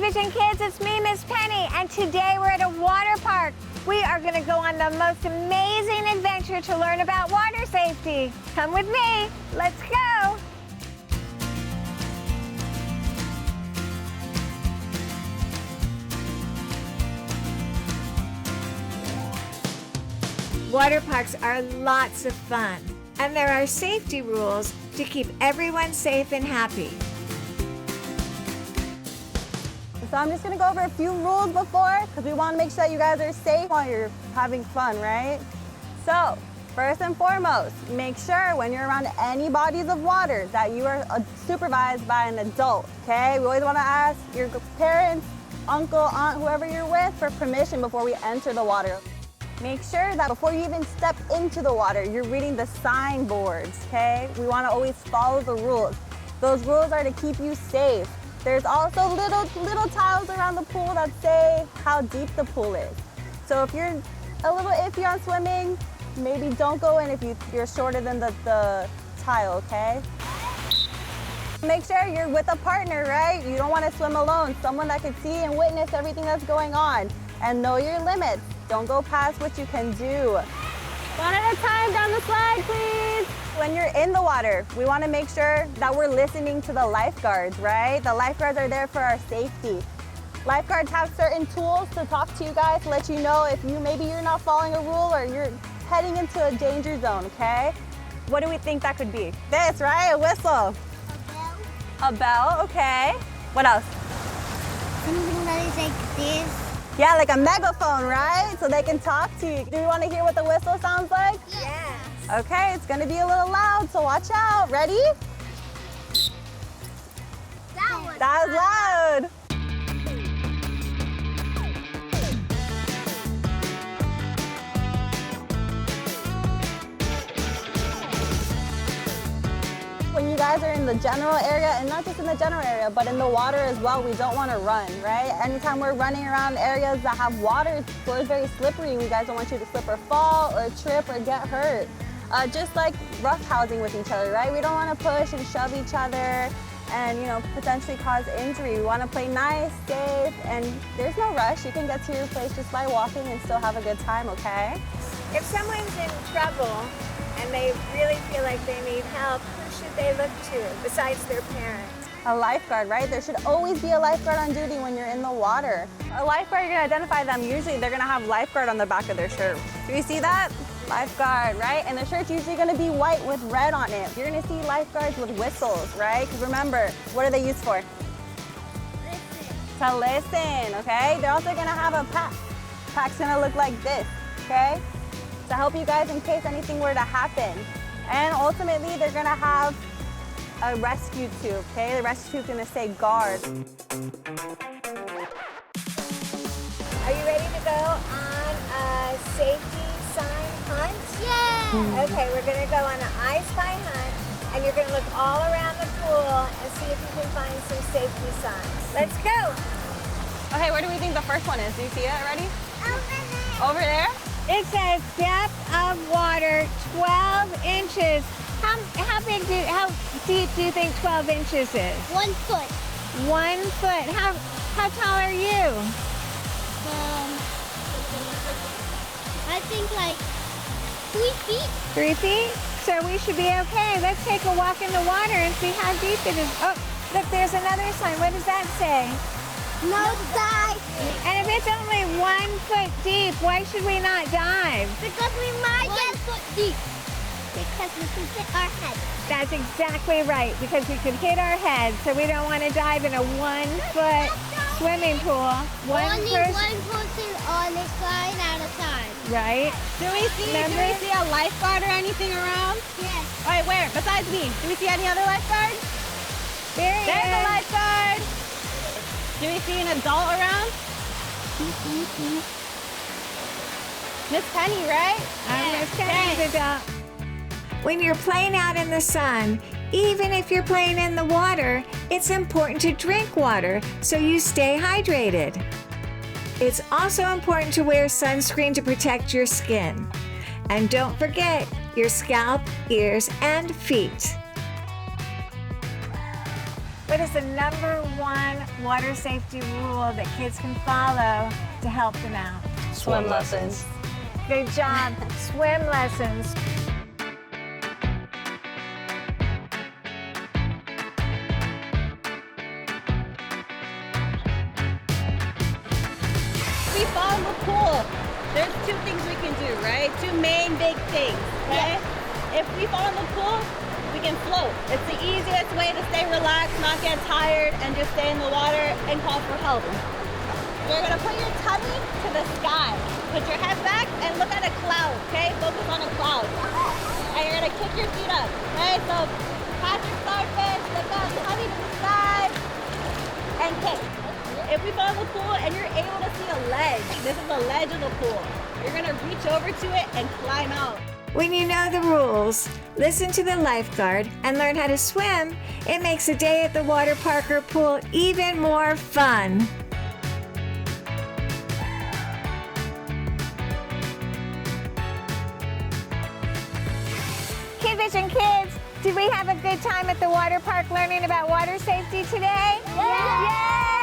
Vision Kids, it's me, Miss Penny, and today we're at a water park. We are going to go on the most amazing adventure to learn about water safety. Come with me. Let's go. Water parks are lots of fun, and there are safety rules to keep everyone safe and happy. So I'm just gonna go over a few rules before, because we want to make sure that you guys are safe while you're having fun, right? So, first and foremost, make sure when you're around any bodies of water that you are supervised by an adult, okay? We always want to ask your parents, uncle, aunt, whoever you're with for permission before we enter the water. Make sure that before you even step into the water, you're reading the signboards, okay? We want to always follow the rules. Those rules are to keep you safe. There's also little tiles around the pool that say how deep the pool is. So if you're a little iffy on swimming, maybe don't go in if you're shorter than the tile, okay? Make sure you're with a partner, right? You don't want to swim alone. Someone that can see and witness everything that's going on. And know your limits. Don't go past what you can do. One at a time down the slide, please. When you're in the water, we want to make sure that we're listening to the lifeguards, right? The lifeguards are there for our safety. Lifeguards have certain tools to talk to you guys to let you know if maybe you're not following a rule or you're heading into a danger zone, okay? What do we think that could be? This, right? A whistle. A bell. A bell, okay. What else? Something that is like this. Yeah, like a megaphone, right? So they can talk to you. Do you want to hear what the whistle sounds like? Yes. Okay, it's gonna be a little loud, so watch out. Ready? That was loud. When you guys are in the general area, and not just in the general area, but in the water as well, we don't want to run, right? Anytime we're running around areas that have water, the floor is very slippery. We guys don't want you to slip or fall or trip or get hurt. Just like roughhousing with each other, right? We don't want to push and shove each other and, potentially cause injury. We want to play nice, safe, and there's no rush. You can get to your place just by walking and still have a good time, okay? If someone's in trouble and they really feel like they need help, who should they look to besides their parents? A lifeguard, right? There should always be a lifeguard on duty when you're in the water. A lifeguard, you're gonna identify them. Usually they're gonna have lifeguard on the back of their shirt. Do you see that? Lifeguard, right? And the shirt's usually gonna be white with red on it. You're gonna see lifeguards with whistles, right? Because remember, what are they used for? Listen. To listen, okay? They're also gonna have a pack. Pack's gonna look like this, okay? To help you guys in case anything were to happen. And ultimately, they're gonna have a rescue tube, okay? The rescue tube's gonna say guard. Are you ready to go on a safety sign hunt? Yeah. Okay, we're going to go on an I Spy hunt, and you're going to look all around the pool and see if you can find some safety signs. Let's go. Okay, where do we think the first one is? Do you see it already? Over there. Over there? It says depth of water 12 inches. How deep do you think 12 inches is? 1 foot. 1 foot. How tall are you? I think like 3 feet. 3 feet? So we should be okay. Let's take a walk in the water and see how deep it is. Oh, look, there's another sign. What does that say? No dive. And if it's only 1 foot deep, why should we not dive? Because we might get 1 foot deep. Because we can hit our head. That's exactly right, because we could hit our head, so we don't want to dive in a 1 foot swimming pool. Only one person on the side at a time. Right? Do we see a lifeguard or anything around? Yes. All right, where? Besides me, do we see any other lifeguards? There's a lifeguard. Do we see an adult around? Miss Penny, right? I'm Miss Penny's adult. When you're playing out in the sun, even if you're playing in the water, it's important to drink water so you stay hydrated. It's also important to wear sunscreen to protect your skin. And don't forget your scalp, ears, and feet. What is the #1 water safety rule that kids can follow to help them out? Swim lessons. Good job. Swim lessons. We fall in the pool. There's 2 things we can do, right? 2 main big things, okay? If we fall in the pool, we can float. It's the easiest way to stay relaxed, not get tired, and just stay in the water and call for help. You're gonna put your tummy to the sky. Put your head back and look at a cloud, okay? Focus on a cloud. And you're gonna kick your feet up, okay? So pat your starfish, look up, tummy to the sky, and kick. If we fall in the pool and you're able to see a ledge, this is the ledge of the pool. You're gonna reach over to it and climb out. When you know the rules, listen to the lifeguard, and learn how to swim, it makes a day at the water park or pool even more fun. Kid Vision kids, did we have a good time at the water park learning about water safety today? Yeah! Yay!